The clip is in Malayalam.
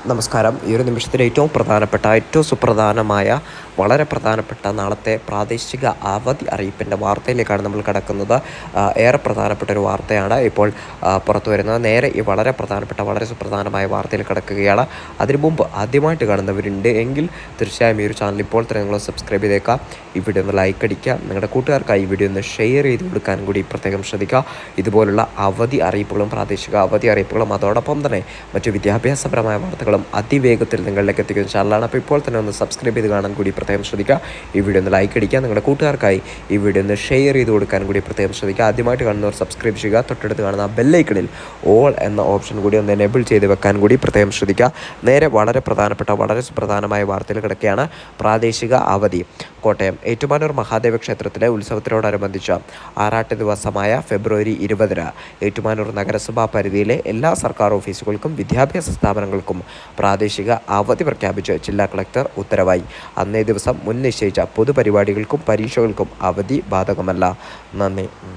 നമസ്കാരം. ഈ ഒരു നിമിഷത്തിൽ ഏറ്റവും സുപ്രധാനമായ വളരെ പ്രധാനപ്പെട്ട നാളത്തെ പ്രാദേശിക അവധി അറിയിപ്പിൻ്റെ വാർത്തയിലേക്കാണ് നമ്മൾ കിടക്കുന്നത്. ഏറെ പ്രധാനപ്പെട്ട ഒരു വാർത്തയാണ് ഇപ്പോൾ പുറത്തു വരുന്നത്. നേരെ ഈ വളരെ സുപ്രധാനമായ വാർത്തയിൽ കിടക്കുകയാണ്. അതിനു മുമ്പ് ആദ്യമായിട്ട് കാണുന്നവരുണ്ട് എങ്കിൽ തീർച്ചയായും ഈ ഒരു ചാനൽ ഇപ്പോൾ തന്നെ നിങ്ങൾ സബ്സ്ക്രൈബ് ചെയ്തേക്കാം. ഈ വീഡിയോ ഒന്ന് ലൈക്ക് അടിക്കുക. നിങ്ങളുടെ കൂട്ടുകാർക്കായി ഈ വീഡിയോ ഒന്ന് ഷെയർ ചെയ്ത് കൊടുക്കാൻ കൂടി പ്രത്യേകം ശ്രദ്ധിക്കുക. ഇതുപോലുള്ള അവധി അറിയിപ്പുകളും പ്രാദേശിക അവധി അറിയിപ്പുകളും അതോടൊപ്പം തന്നെ മറ്റു വിദ്യാഭ്യാസപരമായ വാർത്തകളും അതിവേഗത്തിൽ നിങ്ങളിലേക്ക് എത്തിക്കുന്ന ചാനലാണ്. അപ്പോൾ ഇപ്പോൾ തന്നെ ഒന്ന് സബ്സ്ക്രൈബ് ചെയ്ത് കാണാൻ കൂടി പ്രത്യേകം ശ്രദ്ധിക്കുക. ഈ വീഡിയോ ഒന്ന് ലൈക്ക് അടിക്കുക. നിങ്ങളുടെ കൂട്ടുകാർക്കായി ഈ വീഡിയോ ഒന്ന് ഷെയർ ചെയ്ത് കൊടുക്കാൻ കൂടി പ്രത്യേകം ശ്രദ്ധിക്കുക. ആദ്യമായിട്ട് കാണുന്നവർ സബ്സ്ക്രൈബ് ചെയ്യുക. തൊട്ടടുത്ത് കാണുന്ന ബെല്ലൈക്കണിൽ ഓൾ എന്ന ഓപ്ഷൻ കൂടി ഒന്ന് എനേബിൾ ചെയ്ത് വെക്കാൻ കൂടി പ്രത്യേകം ശ്രദ്ധിക്കുക. നേരെ വളരെ സുപ്രധാനമായ വാർത്തയിൽ കിടക്കുകയാണ്. പ്രാദേശിക അവധി. കോട്ടയം ഏറ്റുമാനൂർ മഹാദേവ ക്ഷേത്രത്തിലെ ഉത്സവത്തിനോടനുബന്ധിച്ച് ആറാട്ട് ദിവസമായ ഫെബ്രുവരി 20 ഏറ്റുമാനൂർ നഗരസഭാ പരിധിയിലെ എല്ലാ സർക്കാർ ഓഫീസുകൾക്കും വിദ്യാഭ്യാസ സ്ഥാപനങ്ങൾക്കും പ്രാദേശിക അവധി പ്രഖ്യാപിച്ച് ജില്ലാ കളക്ടർ ഉത്തരവായി. അന്നേ ദിവസം മുൻ നിശ്ചയിച്ച പൊതുപരിപാടികൾക്കും പരീക്ഷകൾക്കും അവധി ബാധകമല്ല. നന്ദി.